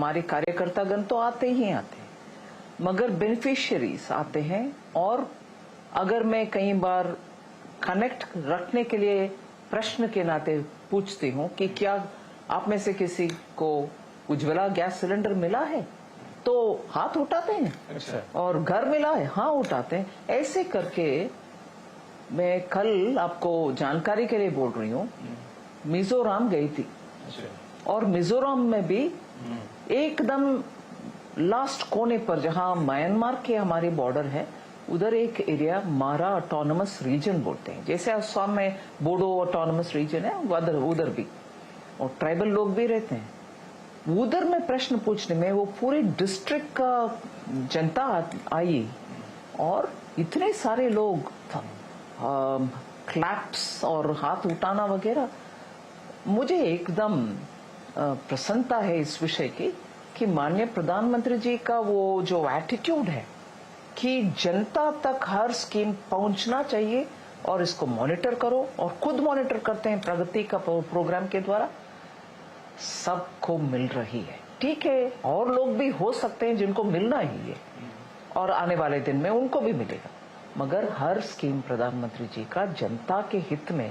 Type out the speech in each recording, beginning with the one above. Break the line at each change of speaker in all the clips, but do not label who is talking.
हमारे कार्यकर्तागण तो आते ही आते हैं, मगर बेनिफिशियरीज आते हैं। और अगर मैं कई बार कनेक्ट रखने के लिए प्रश्न के नाते पूछती हूँ कि क्या आप में से किसी को उज्ज्वला गैस सिलेंडर मिला है, तो हाथ उठाते हैं। अच्छा। और घर मिला है, हाँ उठाते हैं। ऐसे करके मैं कल आपको जानकारी के लिए बोल रही हूँ, मिजोरम गई थी। अच्छा। और मिजोरम में भी एकदम लास्ट कोने पर जहां म्यांमार के हमारे बॉर्डर है, उधर एक एरिया मारा ऑटोनमस रीजन बोलते हैं, जैसे असम में बोडो ऑटोनमस रीजन है, उधर भी, और ट्राइबल लोग भी रहते हैं। उधर में प्रश्न पूछने में वो पूरे डिस्ट्रिक्ट का जनता आई और इतने सारे लोग क्लैप्स और हाथ उठाना वगैरह। मुझे एकदम प्रसन्नता है इस विषय की कि माननीय प्रधानमंत्री जी का वो जो एटीट्यूड है कि जनता तक हर स्कीम पहुंचना चाहिए और इसको मॉनिटर करो, और खुद मॉनिटर करते हैं प्रगति का प्रोग्राम के द्वारा, सबको मिल रही है। ठीक है, और लोग भी हो सकते हैं जिनको मिलना ही है और आने वाले दिन में उनको भी मिलेगा, मगर हर स्कीम प्रधानमंत्री जी का जनता के हित में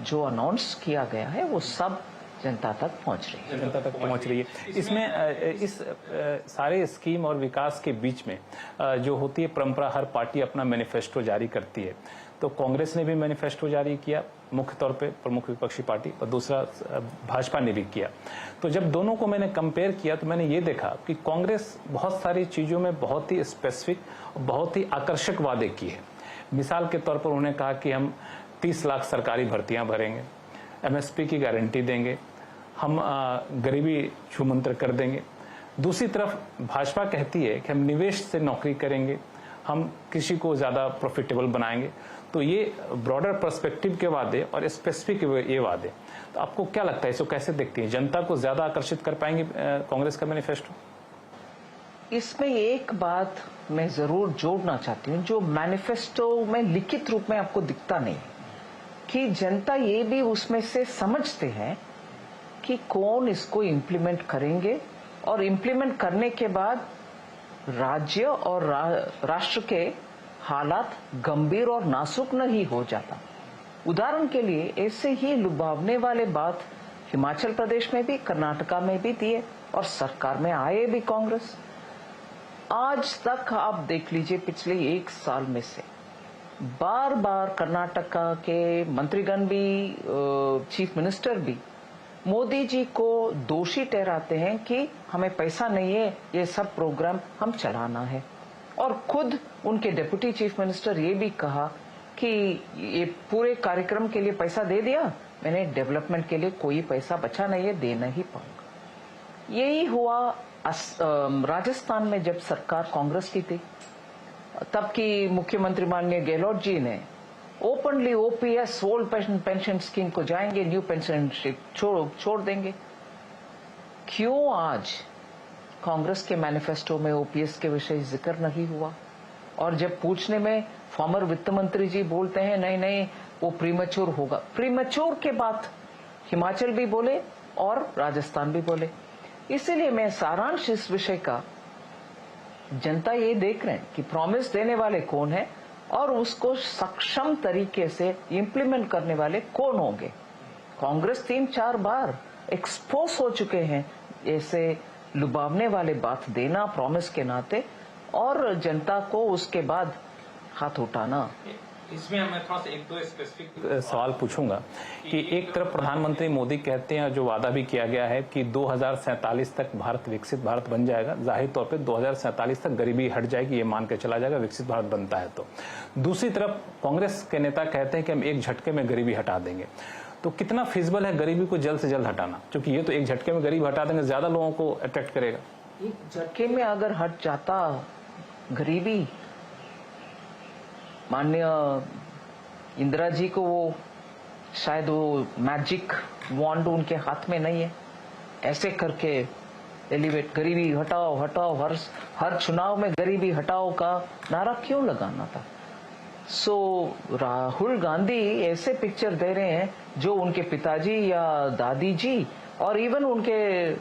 जो अनाउंस किया गया है वो सब जनता तक पहुंच रही है।
जनता तक पहुंच रही है। इसमें इस सारे स्कीम और विकास के बीच में जो होती है परंपरा, हर पार्टी अपना मैनिफेस्टो जारी करती है। तो कांग्रेस ने भी मैनिफेस्टो जारी किया, मुख्य तौर पे प्रमुख विपक्षी पार्टी, और दूसरा भाजपा ने भी किया। तो जब दोनों को मैंने कंपेयर किया तो मैंने ये देखा कि कांग्रेस बहुत सारी चीजों में बहुत ही स्पेसिफिक, बहुत ही आकर्षक वादे किए हैं। मिसाल के तौर पर उन्होंने कहा कि हम 30 लाख सरकारी भर्तियां भरेंगे, एमएसपी की गारंटी देंगे, हम गरीबी छूमंतर कर देंगे। दूसरी तरफ भाजपा कहती है कि हम निवेश से नौकरी करेंगे, हम कृषि को ज्यादा प्रॉफिटेबल बनाएंगे। तो ये ब्रॉडर पर्सपेक्टिव के वादे और स्पेसिफिक ये वादे, तो आपको क्या लगता है, इसको कैसे देखती है? जनता को ज्यादा आकर्षित कर पाएंगे कांग्रेस का मैनिफेस्टो?
इसमें एक बात मैं जरूर जोड़ना चाहती हूँ जो मैनिफेस्टो में लिखित रूप में आपको दिखता नहीं, कि जनता ये भी उसमें से समझते हैं कि कौन इसको इम्प्लीमेंट करेंगे, और इम्प्लीमेंट करने के बाद राज्य और राष्ट्र के हालात गंभीर और नाजुक नहीं हो जाता। उदाहरण के लिए ऐसे ही लुभावने वाले बात हिमाचल प्रदेश में भी, कर्नाटका में भी दिए, और सरकार में आए भी कांग्रेस। आज तक आप देख लीजिए पिछले 1 साल में से बार बार कर्नाटका के मंत्रीगण भी, चीफ मिनिस्टर भी मोदी जी को दोषी ठहराते हैं कि हमें पैसा नहीं है, ये सब प्रोग्राम हम चलाना है। और खुद उनके डिप्टी चीफ मिनिस्टर ये भी कहा कि ये पूरे कार्यक्रम के लिए पैसा दे दिया, मैंने डेवलपमेंट के लिए कोई पैसा बचा नहीं है, दे नहीं पाऊंगा। यही हुआ राजस्थान में जब सरकार कांग्रेस की थी, तब की मुख्यमंत्री माननीय गहलोत जी ने openly OPS old pension scheme को जाएंगे, न्यू पेंशन छोड़ देंगे। क्यों आज कांग्रेस के मैनिफेस्टो में ओपीएस के विषय जिक्र नहीं हुआ? और जब पूछने में फॉर्मर वित्त मंत्री जी बोलते हैं नहीं नहीं वो प्रीमेच्योर होगा। प्रीमेच्योर के बाद हिमाचल भी बोले और राजस्थान भी बोले। इसीलिए मैं सारांश इस विषय का, जनता ये देख रहे हैं कि प्रॉमिस देने वाले कौन है और उसको सक्षम तरीके से इम्प्लीमेंट करने वाले कौन होंगे। कांग्रेस 3-4 बार एक्सपोज हो चुके हैं ऐसे लुभावने वाले बात देना प्रॉमिस के नाते, और जनता को उसके बाद हाथ उठाना।
इसमें मैं थोड़ा सा 1-2 स्पेसिफिक सवाल पूछूंगा कि एक तरफ प्रधानमंत्री मोदी कहते हैं, जो वादा भी किया गया है कि 2047 तक भारत विकसित भारत बन जाएगा। जाहिर तौर पे 2047 तक गरीबी हट जाएगी, ये मान के चला जाएगा विकसित भारत बनता है। तो दूसरी तरफ कांग्रेस के नेता कहते हैं कि हम एक झटके में गरीबी हटा देंगे। तो कितना फिजिबल है गरीबी को जल्द से जल्द हटाना? क्योंकि ये तो एक झटके में गरीबी हटा देंगे, ज्यादा लोगों को अट्रैक्ट करेगा।
एक झटके में अगर हट जाता गरीबी, माननीय इंदिरा जी को वो शायद वो मैजिक वॉन्ड उनके हाथ में नहीं है, ऐसे करके एलिवेट गरीबी हटाओ हटाओ, हर चुनाव में गरीबी हटाओ का नारा क्यों लगाना था? सो राहुल गांधी ऐसे पिक्चर दे रहे हैं जो उनके पिताजी या दादी जी और इवन उनके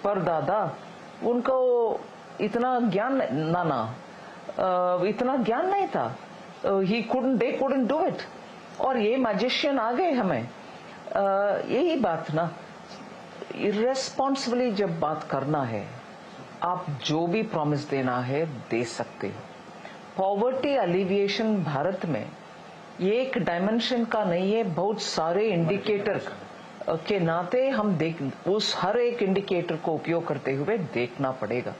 परदादा उनको इतना ज्ञान इतना ज्ञान नहीं था। दे कुडंट डू इट, और ये मैजिशियन आ गए हमें। यही बात ना, इर्रेस्पॉन्सिबली जब बात करना है, आप जो भी प्रॉमिस देना है दे सकते हो। पॉवर्टी एलिविएशन भारत में एक डायमेंशन का नहीं है, बहुत सारे इंडिकेटर के नाते हम उस हर एक इंडिकेटर को उपयोग करते हुए देखना पड़ेगा।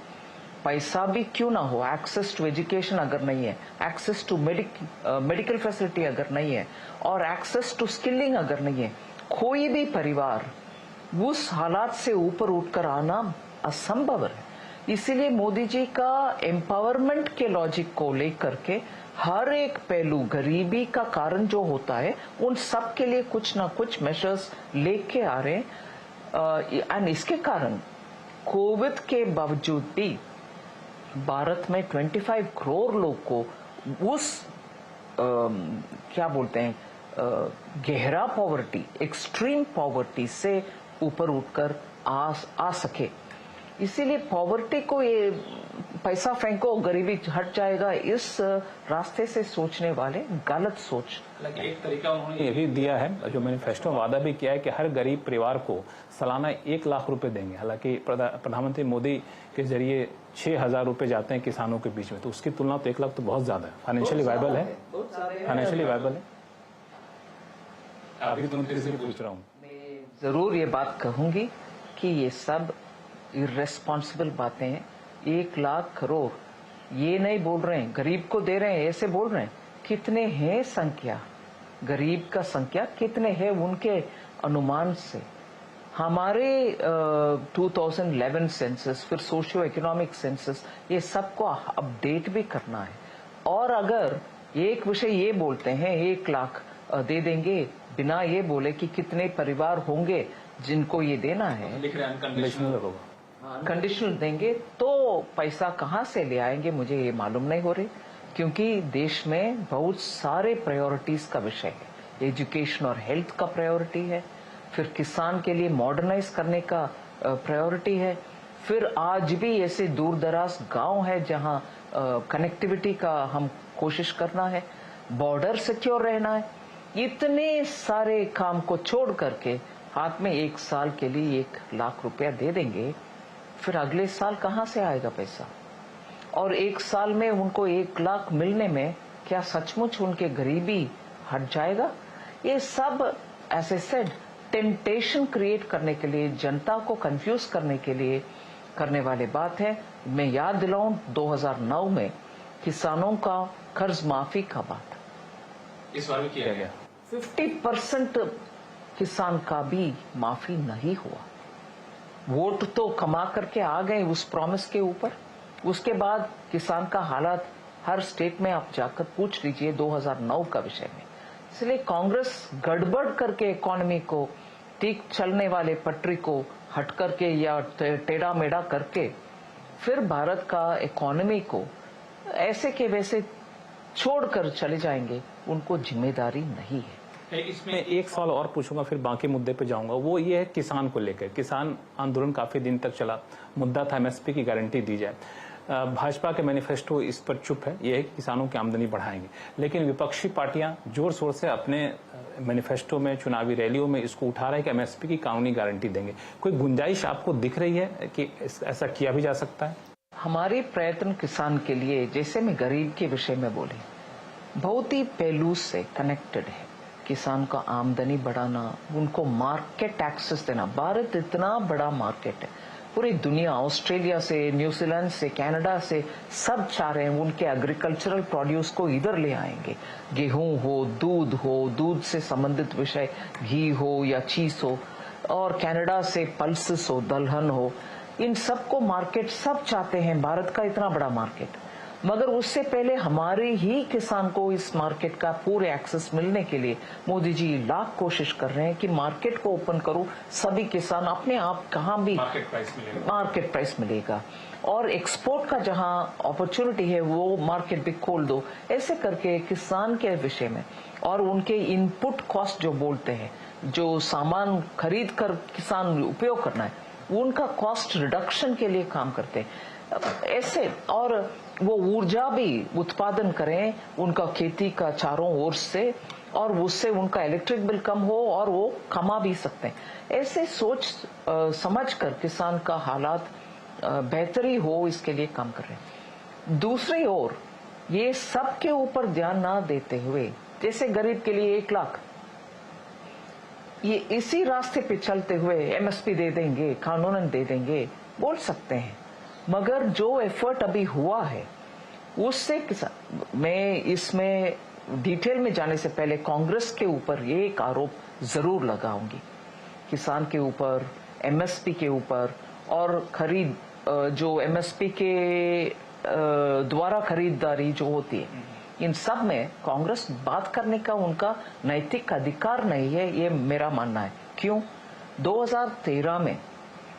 पैसा भी क्यों ना हो, एक्सेस टू एजुकेशन अगर नहीं है, एक्सेस टू मेडिकल फैसिलिटी अगर नहीं है, और एक्सेस टू स्किलिंग अगर नहीं है, कोई भी परिवार उस हालात से ऊपर उठकर आना असंभव है। इसीलिए मोदी जी का एम्पावरमेंट के लॉजिक को लेकर के हर एक पहलू, गरीबी का कारण जो होता है, उन सब के लिए कुछ ना कुछ मेजर्स लेके आ रहे हैं। एंड इसके कारण कोविड के बावजूद भी भारत में 25 करोड़ लोग को उस क्या बोलते हैं, गहरा पॉवर्टी, एक्सट्रीम पॉवर्टी से ऊपर उठकर आ सके। इसीलिए पॉवर्टी को, ये पैसा फेंको गरीबी हट जाएगा, इस रास्ते से सोचने वाले गलत सोच।
एक तरीका उन्होंने ये भी दिया है, जो मैनिफेस्टो में वादा भी किया है कि हर गरीब परिवार को सालाना 1 लाख रुपए देंगे। हालांकि प्रधानमंत्री मोदी के जरिए 6,000 रुपए जाते हैं किसानों के बीच में, तो उसकी तुलना तो 1 लाख तो बहुत ज्यादा है। फाइनेंशियली वायबल है, फाइनेंशियली वायबल है। अभी तो से पूछ रहा हूँ,
मैं जरूर ये बात कहूंगी कि ये सब इर्रेस्पॉन्सिबल बातें हैं। 1 लाख करोड़ ये नहीं बोल रहे हैं, गरीब को दे रहे हैं, ऐसे बोल रहे हैं। कितने हैं संख्या, गरीब का संख्या कितने हैं उनके अनुमान से। हमारे 2011 सेंसस, फिर सोशियो इकोनॉमिक सेंसस, ये सबको अपडेट भी करना है। और अगर एक विषय ये बोलते हैं 1 लाख दे देंगे, बिना ये बोले कि कितने परिवार होंगे जिनको ये देना है, कंडीशनल देंगे, तो पैसा कहाँ से ले आएंगे मुझे ये मालूम नहीं हो रही। क्योंकि देश में बहुत सारे प्रायोरिटीज का विषय है। एजुकेशन और हेल्थ का प्रायोरिटी है, फिर किसान के लिए मॉडर्नाइज करने का प्रायोरिटी है, फिर आज भी ऐसे दूर दराज गांव है जहां कनेक्टिविटी का हम कोशिश करना है, बॉर्डर सिक्योर रहना है। इतने सारे काम को छोड़ करके हाथ में 1 साल के लिए 1 लाख रुपया दे देंगे, फिर अगले साल कहाँ से आएगा पैसा? और 1 साल में उनको 1 लाख मिलने में क्या सचमुच उनके गरीबी हट जाएगा? ये सब ऐसे सेड टेम्पटेशन क्रिएट करने के लिए, जनता को कंफ्यूज करने के लिए करने वाले बात है। मैं याद दिलाऊं, 2009 में किसानों का कर्ज माफी का बात
इस बार भी किया गया।
50% किसान का भी माफी नहीं हुआ। वोट तो कमा करके आ गए उस प्रॉमिस के ऊपर, उसके बाद किसान का हालात हर स्टेट में आप जाकर पूछ लीजिए 2009 का विषय में। इसलिए कांग्रेस गड़बड़ करके इकोनॉमी को, ठीक चलने वाले पटरी को हट करके या टेढ़ा मेढ़ा करके फिर भारत का इकोनॉमी को ऐसे के वैसे छोड़कर चले जाएंगे, उनको जिम्मेदारी नहीं है।
इसमें एक सवाल और पूछूंगा, फिर बाकी मुद्दे पे जाऊंगा। वो ये है किसान को लेकर। किसान आंदोलन काफी दिन तक चला, मुद्दा था एमएसपी की गारंटी दी जाए। भाजपा के मैनिफेस्टो इस पर चुप है, यह है कि किसानों की आमदनी बढ़ाएंगे। लेकिन विपक्षी पार्टियां जोर शोर से अपने मैनिफेस्टो में, चुनावी रैलियों में इसको उठा रहे हैं कि एमएसपी की कानूनी गारंटी देंगे। कोई गुंजाइश आपको दिख रही है कि ऐसा किया भी जा सकता है?
हमारे प्रयत्न किसान के लिए, जैसे मैं गरीब के विषय में बोली, बहुत ही पहलू से कनेक्टेड है। किसान का आमदनी बढ़ाना, उनको मार्केट एक्सेस देना। भारत इतना बड़ा मार्केट है, पूरी दुनिया, ऑस्ट्रेलिया से, न्यूजीलैंड से, कनाडा से, सब चाह रहे हैं उनके एग्रीकल्चरल प्रोड्यूस को इधर ले आएंगे। गेहूं हो, दूध से संबंधित विषय, घी हो या चीज हो, और कनाडा से पल्सेस हो, दलहन हो, इन सबको मार्केट सब चाहते हैं। भारत का इतना बड़ा मार्केट, मगर उससे पहले हमारे ही किसान को इस मार्केट का पूरे एक्सेस मिलने के लिए मोदी जी लाख कोशिश कर रहे हैं कि मार्केट को ओपन करो, सभी किसान अपने आप कहाँ भी मार्केट प्राइस मिलेगा, और एक्सपोर्ट का जहाँ अपॉर्चुनिटी है वो मार्केट भी खोल दो। ऐसे करके किसान के विषय में, और उनके इनपुट कॉस्ट जो बोलते हैं, जो सामान खरीद कर किसान उपयोग करना है, उनका कॉस्ट रिडक्शन के लिए काम करते हैं ऐसे, और वो ऊर्जा भी उत्पादन करें उनका खेती का चारों ओर से, और उससे उनका इलेक्ट्रिक बिल कम हो और वो कमा भी सकते हैं। ऐसे सोच समझ कर किसान का हालात बेहतरी हो इसके लिए काम कर रहे हैं। दूसरी ओर ये सब के ऊपर ध्यान ना देते हुए, जैसे गरीब के लिए 1 लाख, ये इसी रास्ते पे चलते हुए एमएसपी दे देंगे, कानूनन दे देंगे, बोल सकते हैं, मगर जो एफर्ट अभी हुआ है उससे किसान, मैं इसमें डिटेल में जाने से पहले कांग्रेस के ऊपर ये एक आरोप जरूर लगाऊंगी, किसान के ऊपर, एमएसपी के ऊपर, और खरीद जो एमएसपी के द्वारा खरीदारी जो होती है, इन सब में कांग्रेस बात करने का उनका नैतिक अधिकार नहीं है, ये मेरा मानना है। क्यों? 2013 में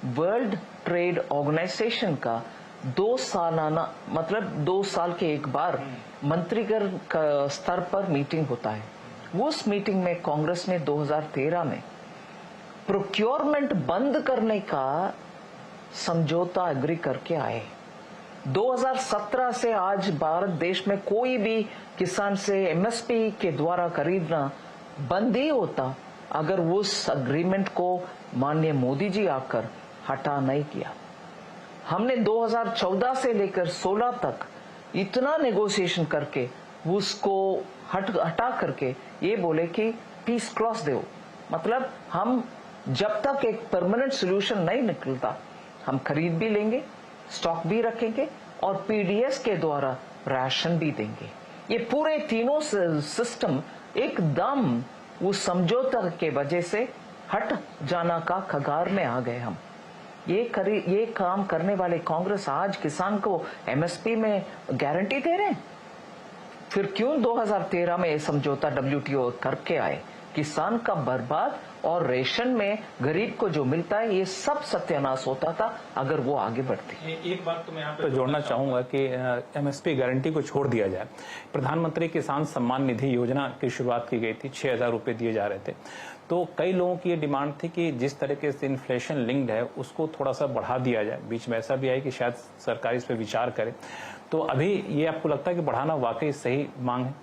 वर्ल्ड ट्रेड ऑर्गेनाइजेशन का 2 सालाना, मतलब 2 साल के एक बार मंत्रीगण स्तर पर मीटिंग होता है। उस मीटिंग में कांग्रेस ने 2013 में प्रोक्योरमेंट बंद करने का समझौता एग्री करके आए। 2017 से आज भारत देश में कोई भी किसान से एमएसपी के द्वारा खरीदना बंद ही होता अगर उस अग्रीमेंट को माननीय मोदी जी आकर हटा नहीं किया। हमने 2014 से लेकर 16 तक इतना नेगोशिएशन करके उसको हटा करके ये बोले कि पीस क्लॉज दो, मतलब हम जब तक एक परमानेंट सोल्यूशन नहीं निकलता हम खरीद भी लेंगे, स्टॉक भी रखेंगे और पीडीएस के द्वारा राशन भी देंगे। ये पूरे तीनों सिस्टम एकदम उस समझौता के वजह से हट जाना का कगार में आ गए हम। ये काम करने वाले कांग्रेस आज किसान को एमएसपी में गारंटी दे रहे हैं, फिर क्यों 2013 में ये समझौता डब्ल्यूटीओ करके आए? किसान का बर्बाद और रेशन में गरीब को जो मिलता है ये सब सत्यानाश होता था अगर वो आगे बढ़ती।
एक बात तो मैं यहाँ पे जोड़ना चाहूंगा कि एमएसपी गारंटी को छोड़ दिया जाए। प्रधानमंत्री किसान सम्मान निधि योजना की शुरुआत की गई थी, 6,000 रुपए दिए जा रहे थे, तो कई लोगों की ये डिमांड थी कि जिस तरीके से इन्फ्लेशन लिंक्ड है उसको थोड़ा सा बढ़ा दिया जाए। बीच में ऐसा भी आया कि शायद सरकार इस पर विचार करे, तो अभी ये आपको लगता है कि बढ़ाना वाकई सही मांग है?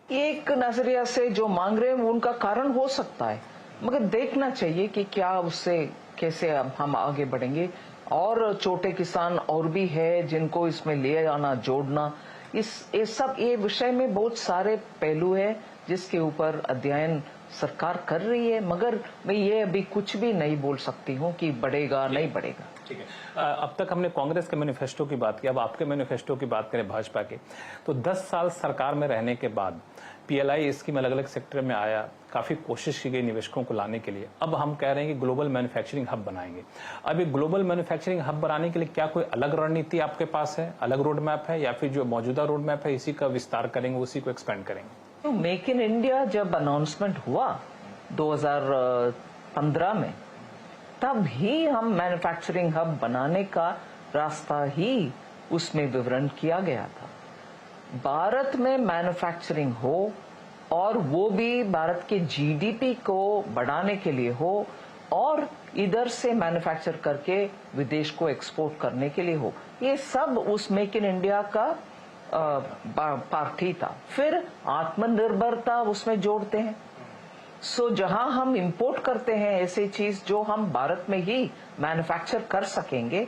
एक नजरिया से जो मांग रहे हैं उनका कारण हो सकता है, मगर देखना चाहिए कि क्या उससे कैसे हम आगे बढ़ेंगे। और छोटे किसान और भी है जिनको इसमें ले आना, जोड़ना, ये विषय में बहुत सारे पहलू है जिसके ऊपर अध्ययन सरकार कर रही है, मगर मैं ये अभी कुछ भी नहीं बोल सकती हूँ कि बढ़ेगा नहीं बढ़ेगा।
ठीक है, अब तक हमने कांग्रेस के मैनिफेस्टो की बात की, अब आपके मैनिफेस्टो की बात करें भाजपा के, तो 10 साल सरकार में रहने के बाद पीएलआई स्कीम अलग अलग सेक्टर में आया, काफी कोशिश की गई निवेशकों को लाने के लिए। अब हम कह रहे हैं कि ग्लोबल मैन्युफैक्चरिंग हब बनाएंगे। अब एक ग्लोबल मैन्युफैक्चरिंग हब बनाने के लिए क्या कोई अलग रणनीति आपके पास है, अलग रोड मैप है, या फिर जो मौजूदा रोड मैप है इसी का विस्तार करेंगे, उसी को एक्सपेंड करेंगे?
तो मेक इन इंडिया जब अनाउंसमेंट हुआ 2015 में, तब ही हम मैन्युफैक्चरिंग हब बनाने का रास्ता ही उसमें विवरण किया गया था। भारत में मैन्युफैक्चरिंग हो और वो भी भारत के जीडीपी को बढ़ाने के लिए हो और इधर से मैन्युफैक्चर करके विदेश को एक्सपोर्ट करने के लिए हो, ये सब उस मेक इन इंडिया का पार्टी था। फिर आत्मनिर्भरता उसमें जोड़ते हैं। सो जहां हम इंपोर्ट करते हैं ऐसी चीज जो हम भारत में ही मैन्युफैक्चर कर सकेंगे,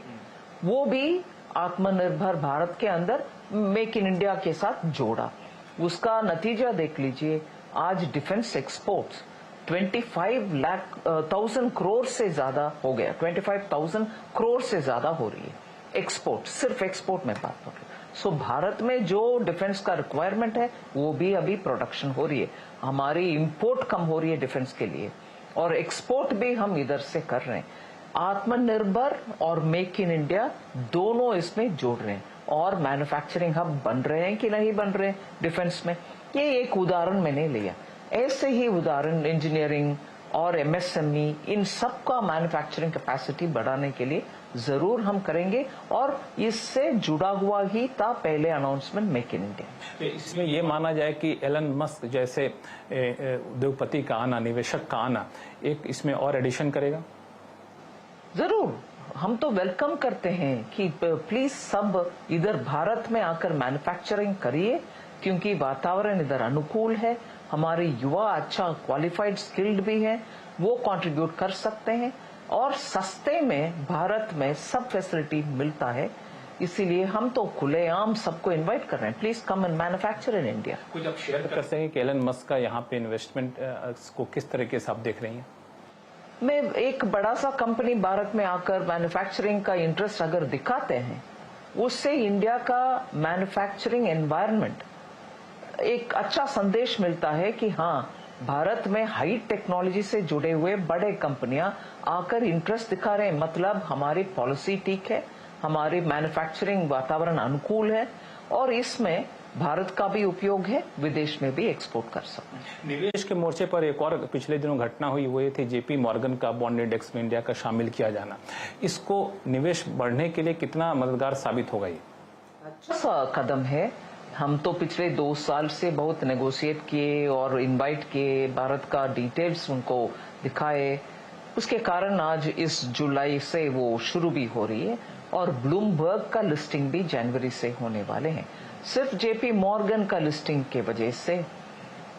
वो भी आत्मनिर्भर भारत के अंदर मेक इन इंडिया के साथ जोड़ा। उसका नतीजा देख लीजिए, आज डिफेंस एक्सपोर्ट्स 25,000 करोड़ से ज्यादा हो गया, 25,000 करोड़ से ज्यादा हो रही है एक्सपोर्ट, सिर्फ एक्सपोर्ट में बात हो रही है। सो भारत में जो डिफेंस का रिक्वायरमेंट है वो भी अभी प्रोडक्शन हो रही है। हमारी इंपोर्ट कम हो रही है डिफेंस के लिए और एक्सपोर्ट भी हम इधर से कर रहे हैं। आत्मनिर्भर और मेक इन इंडिया दोनों इसमें जोड़ रहे हैं और मैन्युफैक्चरिंग हब बन रहे हैं कि नहीं बन रहे हैं डिफेंस में, ये एक उदाहरण मैंने लिया। ऐसे ही उदाहरण इंजीनियरिंग और एमएसएमई, इन सब का मैन्युफैक्चरिंग कैपेसिटी बढ़ाने के लिए जरूर हम करेंगे और इससे जुड़ा हुआ ही था पहले अनाउंसमेंट मेक इन इंडिया।
इसमें ये माना जाए कि एलन मस्क जैसे उद्योगपति का आना, निवेशक का आना एक इसमें और एडिशन करेगा?
जरूर, हम तो वेलकम करते हैं कि प्लीज सब इधर भारत में आकर मैन्युफैक्चरिंग करिए, क्योंकि वातावरण इधर अनुकूल है, हमारे युवा अच्छा क्वालिफाइड स्किल्ड भी है, वो कंट्रीब्यूट कर सकते हैं और सस्ते में भारत में सब फैसिलिटी मिलता है। इसीलिए हम तो खुलेआम सबको इनवाइट कर रहे हैं, please come and manufacture in India.
कुछ आप शेयर कर सकें कि एलन मस्क का यहाँ पे इन्वेस्टमेंट को किस तरीके से आप देख रही हैं?
में एक बड़ा सा कंपनी भारत में आकर मैन्युफैक्चरिंग का इंटरेस्ट अगर दिखाते हैं, उससे इंडिया का मैन्युफैक्चरिंग एनवायरनमेंट एक अच्छा संदेश मिलता है कि हाँ, भारत में हाई टेक्नोलॉजी से जुड़े हुए बड़े कंपनियां आकर इंटरेस्ट दिखा रहे हैं, मतलब हमारी पॉलिसी ठीक है, हमारी मैन्युफैक्चरिंग वातावरण अनुकूल है और इसमें भारत का भी उपयोग है, विदेश में भी एक्सपोर्ट कर सकते हैं।
निवेश के मोर्चे पर एक और पिछले दिनों घटना हुई, वो ये थी जेपी मॉर्गन का बॉन्ड इंडेक्स में इंडिया का शामिल किया जाना। इसको निवेश बढ़ने के लिए कितना मददगार साबित होगा? ये
अच्छा सा कदम है। हम तो पिछले 2 साल से बहुत नेगोशिएट किए और इनवाइट किए, भारत का डिटेल्स उनको दिखाए, उसके कारण आज इस जुलाई से वो शुरू भी हो रही है और ब्लूमबर्ग का लिस्टिंग भी जनवरी से होने वाले हैं। सिर्फ जेपी मॉर्गन का लिस्टिंग के वजह से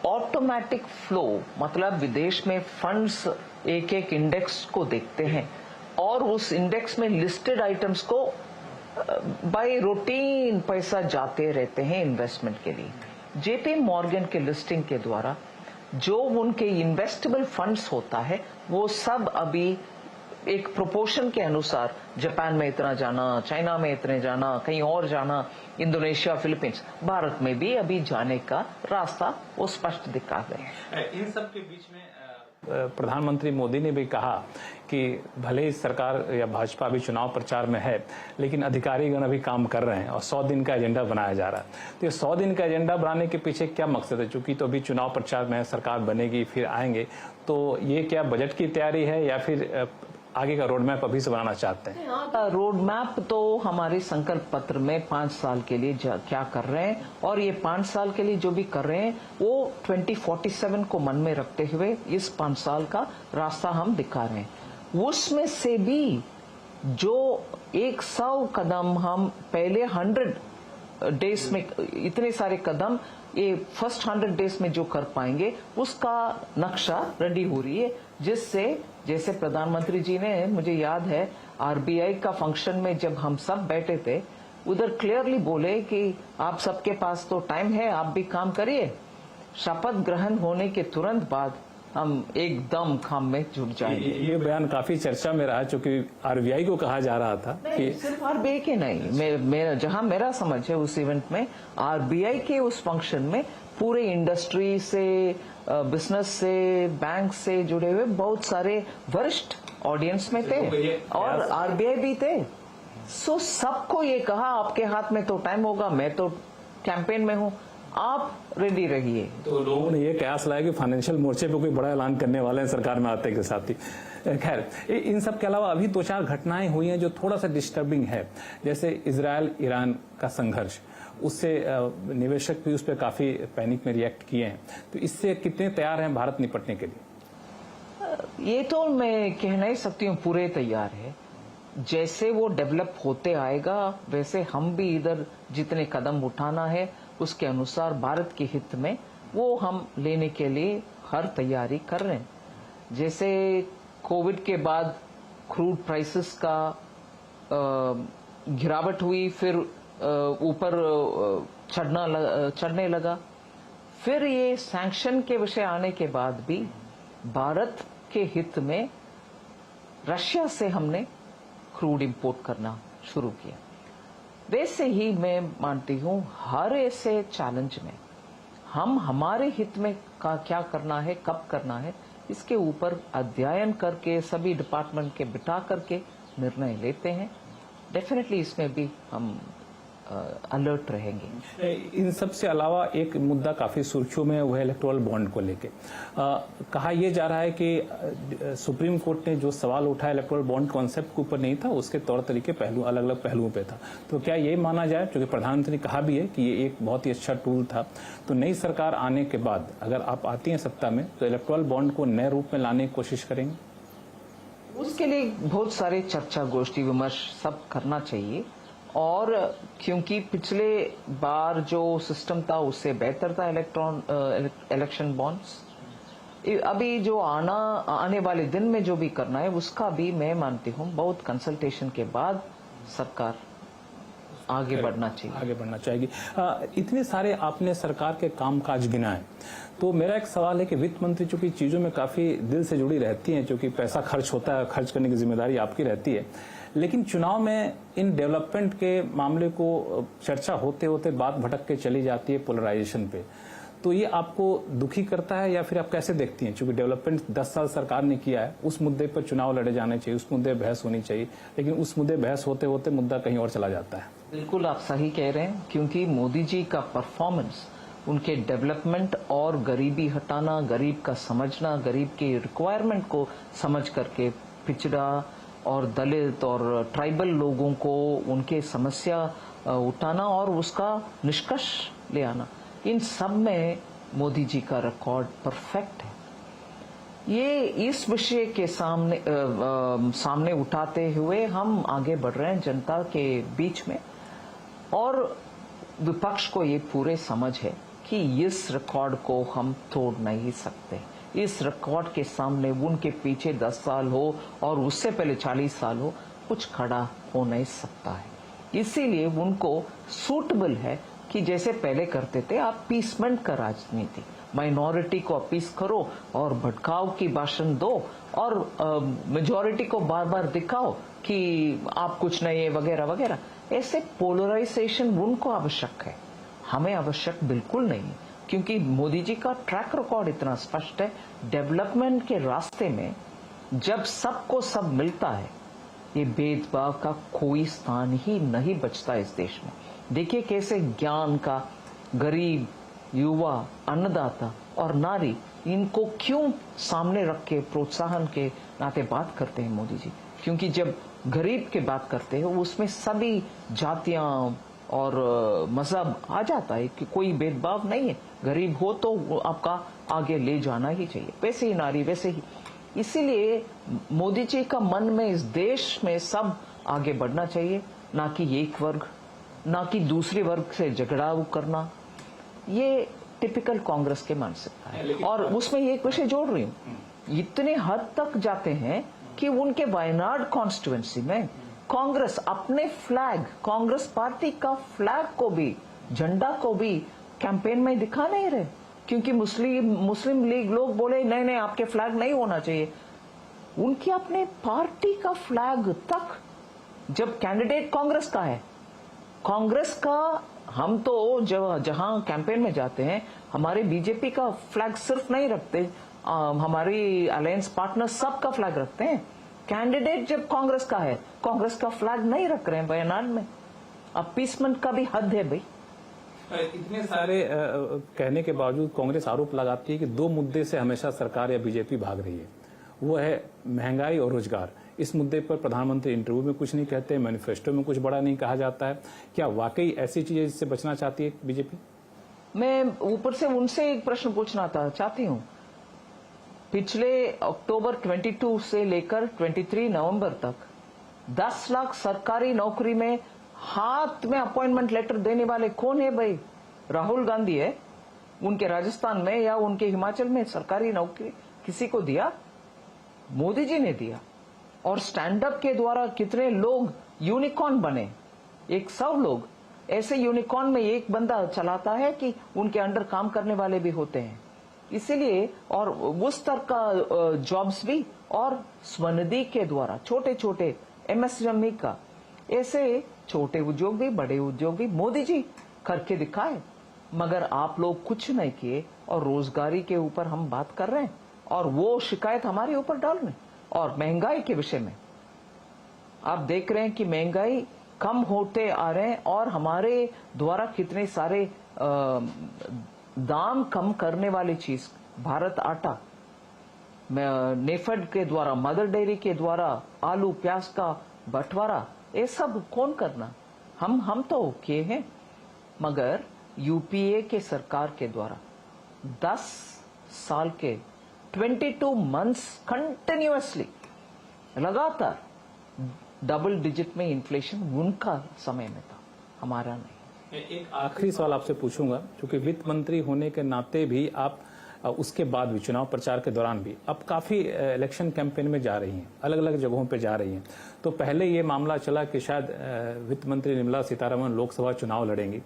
ऑटोमेटिक फ्लो, मतलब विदेश में फंड्स एक एक इंडेक्स को देखते हैं और उस इंडेक्स में लिस्टेड आइटम्स को बाय रूटीन पैसा जाते रहते हैं इन्वेस्टमेंट के लिए। जेपी मॉर्गन के लिस्टिंग के द्वारा जो उनके इन्वेस्टेबल फंड्स होता है, वो सब अभी एक प्रोपोर्शन के अनुसार जापान में इतना जाना, चाइना में इतने जाना, कहीं और जाना, इंडोनेशिया, फिलीपींस, भारत में भी अभी जाने का रास्ता वो स्पष्ट दिखा गए।
इन सब के बीच में प्रधानमंत्री मोदी ने भी कहा कि भले ही सरकार या भाजपा अभी चुनाव प्रचार में है, लेकिन अधिकारीगण अभी काम कर रहे हैं और 100 दिन का एजेंडा बनाया जा रहा है। तो ये 100 दिन का एजेंडा बनाने के पीछे क्या मकसद है? चूंकि तो अभी चुनाव प्रचार में है, सरकार बनेगी फिर आएंगे, तो ये क्या बजट की तैयारी है या फिर आगे का रोड मैप अभी से बनाना चाहते हैं?
रोड मैप तो हमारे संकल्प पत्र में 5 साल के लिए क्या कर रहे हैं और ये 5 साल के लिए जो भी कर रहे हैं वो 2047 को मन में रखते हुए इस 5 साल का रास्ता हम दिखा रहे हैं। उसमें से भी जो 100 कदम हम पहले 100 डेज में, इतने सारे कदम ये फर्स्ट 100 डेज में जो कर पाएंगे, उसका नक्शा रेडी हो रही है, जिससे जैसे प्रधानमंत्री जी ने, मुझे याद है आरबीआई का फंक्शन में जब हम सब बैठे थे, उधर क्लियरली बोले कि आप सबके पास तो टाइम है, आप भी काम करिए। शपथ ग्रहण होने के तुरंत बाद हम एकदम काम में जुट जाएंगे।
ये बयान काफी चर्चा में रहा, क्योंकि आरबीआई को कहा जा रहा था कि
सिर्फ आरबीआई के नहीं, जहां मेरा समझ है उस इवेंट में आरबीआई के उस फंक्शन में पूरे इंडस्ट्री से, बिजनेस से, बैंक से जुड़े हुए बहुत सारे वरिष्ठ ऑडियंस में थे और आरबीआई भी थे। सो सबको ये कहा आपके हाथ में तो टाइम होगा, मैं तो कैंपेन में हूं, आप रेडी रहिए।
तो लोगों ने ये कयास लाया कि फाइनेंशियल मोर्चे पे कोई बड़ा ऐलान करने वाले हैं सरकार में आते के साथ ही। खैर, इन सब के अलावा अभी 2-4 घटनाएं हुई हैं जो थोड़ा सा डिस्टर्बिंग है, जैसे इजराइल ईरान का संघर्ष, उससे निवेशक भी उस पर काफी पैनिक में रिएक्ट किए हैं। तो इससे कितने तैयार हैं भारत निपटने के लिए?
ये तो मैं कह नहीं सकती हूँ पूरे तैयार है। जैसे वो डेवलप होते आएगा वैसे हम भी इधर जितने कदम उठाना है उसके अनुसार भारत के हित में वो हम लेने के लिए हर तैयारी कर रहे हैं। जैसे कोविड के बाद क्रूड प्राइसेस का गिरावट हुई, फिर ऊपर चढ़ने लगा, फिर ये सैंक्शन के विषय आने के बाद भी भारत के हित में रशिया से हमने क्रूड इंपोर्ट करना शुरू किया। वैसे ही मैं मानती हूं हर ऐसे चैलेंज में हम हमारे हित में क्या करना है, कब करना है, इसके ऊपर अध्ययन करके सभी डिपार्टमेंट के बिठा करके निर्णय लेते हैं। डेफिनेटली इसमें भी हम अलर्ट रहेंगे।
इन सब से अलावा एक मुद्दा काफी सुर्खियों में, वह इलेक्टोरल बॉन्ड को लेके कहा यह जा रहा है कि सुप्रीम कोर्ट ने जो सवाल उठाया इलेक्टोरल बॉन्ड कॉन्सेप्ट के ऊपर नहीं था, उसके तौर तरीके पहलू, अलग अलग पहलुओं पे था। तो क्या ये माना जाए, क्योंकि प्रधानमंत्री ने कहा भी है कि ये एक बहुत ही अच्छा टूल था, तो नई सरकार आने के बाद अगर आप आती हैं सत्ता में तो इलेक्टोरल बॉन्ड को नए रूप में लाने की कोशिश करेंगे?
उसके लिए बहुत सारे चर्चा गोष्ठी विमर्श सब करना चाहिए। और क्योंकि पिछले बार जो सिस्टम था उससे बेहतर था इलेक्शन बॉन्ड्स, अभी जो आने वाले दिन में जो भी करना है उसका भी मैं मानती हूँ बहुत कंसल्टेशन के बाद सरकार आगे बढ़ना
चाहिए। इतने सारे आपने सरकार के कामकाज गिनाए, तो मेरा एक सवाल है कि वित्त मंत्री चूंकि चीजों में काफी दिल से जुड़ी रहती हैं, क्योंकि पैसा खर्च होता है, खर्च करने की जिम्मेदारी आपकी रहती है, लेकिन चुनाव में इन डेवलपमेंट के मामले को चर्चा होते होते बात भटक के चली जाती है पोलराइजेशन पे, तो ये आपको दुखी करता है या फिर आप कैसे देखती हैं? क्योंकि डेवलपमेंट 10 साल सरकार ने किया है, उस मुद्दे पर चुनाव लड़े जाने चाहिए, उस मुद्दे बहस होनी चाहिए, लेकिन उस मुद्दे बहस होते होते मुद्दा कहीं और चला जाता है।
बिल्कुल आप सही कह रहे हैं, क्योंकि मोदी जी का परफॉर्मेंस, उनके डेवलपमेंट और गरीबी हटाना, गरीब का समझना, गरीब के रिक्वायरमेंट को समझ करके पिछड़ा और दलित और ट्राइबल लोगों को उनके समस्या उठाना और उसका निष्कर्ष ले आना, इन सब में मोदी जी का रिकॉर्ड परफेक्ट है। ये इस विषय के सामने उठाते हुए हम आगे बढ़ रहे हैं जनता के बीच में, और विपक्ष को ये पूरे समझ है कि इस रिकॉर्ड को हम तोड़ नहीं सकते। इस रिकॉर्ड के सामने उनके पीछे 10 साल हो और उससे पहले 40 साल हो, कुछ खड़ा हो नहीं सकता है। इसीलिए उनको सूटेबल है कि जैसे पहले करते थे, आप पीसमेंट का राजनीति, माइनॉरिटी को अपीस करो और भटकाव की भाषण दो और मेजॉरिटी को बार बार दिखाओ कि आप कुछ नहीं है वगैरह वगैरह। ऐसे पोलराइजेशन उनको आवश्यक है, हमें आवश्यक बिल्कुल नहीं है, क्योंकि मोदी जी का ट्रैक रिकॉर्ड इतना स्पष्ट है। डेवलपमेंट के रास्ते में जब सबको सब मिलता है, ये भेदभाव का कोई स्थान ही नहीं बचता इस देश में। देखिए कैसे ज्ञान का, गरीब, युवा, अन्नदाता और नारी, इनको क्यों सामने रख के प्रोत्साहन के नाते बात करते हैं मोदी जी, क्योंकि जब गरीब की बात करते हैं उसमें सभी जातियां और मजहब आ जाता है कि कोई भेदभाव नहीं है, गरीब हो तो आपका आगे ले जाना ही चाहिए, वैसे ही नारी वैसे ही। इसीलिए मोदी जी का मन में इस देश में सब आगे बढ़ना चाहिए, ना कि एक वर्ग, ना कि दूसरे वर्ग से झगड़ा करना। ये टिपिकल कांग्रेस के मानसिकता है। और उसमें एक विषय जोड़ रही हूँ, इतने हद तक जाते हैं कि उनके वायनाड कॉन्स्टिट्यूएंसी में कांग्रेस अपने फ्लैग, कांग्रेस पार्टी का फ्लैग को भी, झंडा को भी कैंपेन में दिखा नहीं रहे, क्योंकि मुस्लिम लीग लोग बोले नहीं नहीं आपके फ्लैग नहीं होना चाहिए। उनकी अपने पार्टी का फ्लैग तक, जब कैंडिडेट कांग्रेस का है, कांग्रेस का, हम तो जहां कैंपेन में जाते हैं हमारे बीजेपी का फ्लैग सिर्फ नहीं रखते, हमारी अलायंस पार्टनर सबका फ्लैग रखते हैं। कैंडिडेट जब कांग्रेस का है, कांग्रेस का फ्लैग नहीं रख रहे हैं बयान में। अपीसमेंट का भी हद है भाई।
इतने सारे कहने के बावजूद कांग्रेस आरोप लगाती है कि दो मुद्दे से हमेशा सरकार या बीजेपी भाग रही है, वो है महंगाई और रोजगार। इस मुद्दे पर प्रधानमंत्री इंटरव्यू में कुछ नहीं कहते, मैनिफेस्टो में कुछ बड़ा नहीं कहा जाता है। क्या वाकई ऐसी चीजें जिससे बचना चाहती है बीजेपी?
मैं ऊपर से उनसे एक प्रश्न पूछना चाहती हूँ। पिछले अक्टूबर 22 से लेकर 23 नवंबर तक 10 लाख सरकारी नौकरी में हाथ में अपॉइंटमेंट लेटर देने वाले कौन है भाई? राहुल गांधी है। उनके राजस्थान में या उनके हिमाचल में सरकारी नौकरी किसी को दिया? मोदी जी ने दिया। और स्टैंड अप के द्वारा कितने लोग यूनिकॉर्न बने, 100 लोग। ऐसे यूनिकॉर्न में एक बंदा चलाता है कि उनके अंडर काम करने वाले भी होते हैं। इसीलिए, और उस स्तर का जॉब्स भी, और स्वनिधि के द्वारा छोटे छोटे एमएसएमई का, ऐसे छोटे उद्योग भी, बड़े उद्योग भी मोदी जी करके दिखाए। मगर आप लोग कुछ नहीं किए, और रोजगारी के ऊपर हम बात कर रहे हैं और वो शिकायत हमारे ऊपर डाल रहे हैं। और महंगाई के विषय में आप देख रहे हैं कि महंगाई कम होते आ रहे हैं, और हमारे द्वारा कितने सारे दाम कम करने वाली चीज, भारत आटा, नेफेड के द्वारा, मदर डेयरी के द्वारा आलू प्याज का बंटवारा, ये सब कौन करना? हम तो किए हैं। मगर यूपीए के सरकार के द्वारा 10 साल के 22 मंथ्स कंटिन्यूअसली लगातार डबल डिजिट में इन्फ्लेशन उनका समय में था, हमारा नहीं।
एक आखिरी सवाल आपसे पूछूंगा, क्योंकि वित्त मंत्री होने के नाते भी आप उसके बाद भी चुनाव प्रचार के दौरान भी अब काफी इलेक्शन कैंपेन में जा रही हैं, अलग अलग जगहों पे जा रही हैं। तो पहले ये मामला चला कि शायद वित्त मंत्री निर्मला सीतारमण लोकसभा चुनाव लड़ेंगी,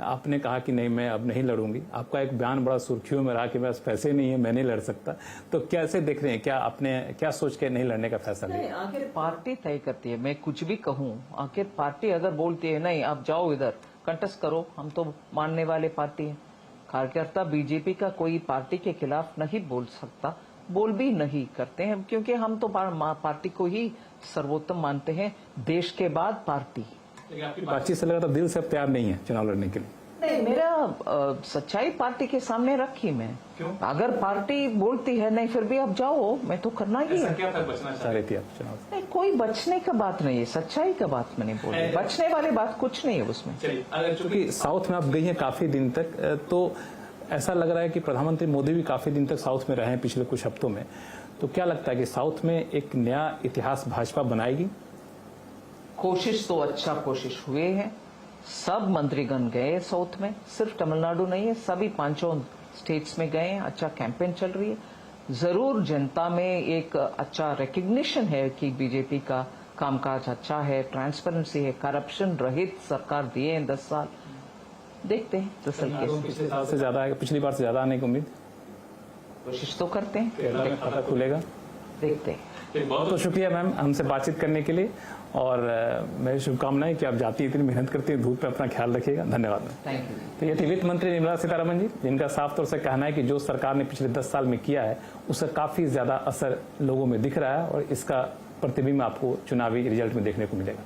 आपने कहा कि नहीं मैं अब नहीं लड़ूंगी। आपका एक बयान बड़ा सुर्खियों में रहा कि मेरे पास पैसे नहीं है, मैं नहीं लड़ सकता। तो कैसे देख रहे हैं, क्या आपने क्या सोच के नहीं लड़ने का फैसला लिया?
आखिर पार्टी तय करती है, मैं कुछ भी कहूं, आखिर पार्टी अगर बोलती है नहीं आप जाओ इधर कंटेस्ट करो, हम तो मानने वाले पार्टी हैं। कार्यकर्ता बीजेपी का कोई पार्टी के खिलाफ नहीं बोल सकता, बोल भी नहीं करते हैं, क्योंकि हम तो पार्टी को ही सर्वोत्तम मानते हैं, देश के बाद पार्टी।
आपकी बातचीत से लगा था दिल से अब तैयार नहीं है चुनाव लड़ने के लिए।
नहीं, मेरा सच्चाई पार्टी के सामने रखी मैं।
क्यों?
अगर पार्टी बोलती है नहीं फिर भी आप जाओ, मैं तो करना ही है।
क्या तक बचना चाह रही थी आप चुनाव से?
नहीं, कोई बचने का बात नहीं है, सच्चाई का बात मैंने बोली, बचने वाली बात कुछ नहीं है उसमें।
अगर चूंकि साउथ में आप गई हैं काफी दिन तक, तो ऐसा लग रहा है कि प्रधानमंत्री मोदी भी काफी दिन तक साउथ में रहे हैं पिछले कुछ हफ्तों में, तो क्या लगता है कि साउथ में एक नया इतिहास भाजपा बनाएगी?
कोशिश तो अच्छा कोशिश हुए हैं, सब मंत्रीगण गए साउथ में, सिर्फ तमिलनाडु नहीं है, सभी 5 स्टेट्स में गए हैं, अच्छा कैंपेन चल रही है। जरूर जनता में एक अच्छा रिकग्निशन है कि बीजेपी का कामकाज अच्छा है, ट्रांसपेरेंसी है, करप्शन रहित सरकार दिए हैं 10 साल। देखते हैं
पिछले साल से ज्यादा, पिछली बार से ज्यादा आने की उम्मीद,
कोशिश तो करते हैं,
केरला में खाता खुलेगा,
देखते हैं।
बहुत बहुत शुक्रिया मैम हमसे बातचीत करने के लिए, और मेरी शुभकामनाएं कि आप जाती इतनी मेहनत करती हैं, धूप में अपना ख्याल रखिएगा। धन्यवाद।
Thank you.
तो ये थी वित्त मंत्री निर्मला सीतारमण जी, जिनका साफ तौर से कहना है कि जो सरकार ने पिछले 10 साल में किया है उसका काफी ज्यादा असर लोगों में दिख रहा है, और इसका प्रतिबिंब आपको चुनावी रिजल्ट में देखने को मिलेगा।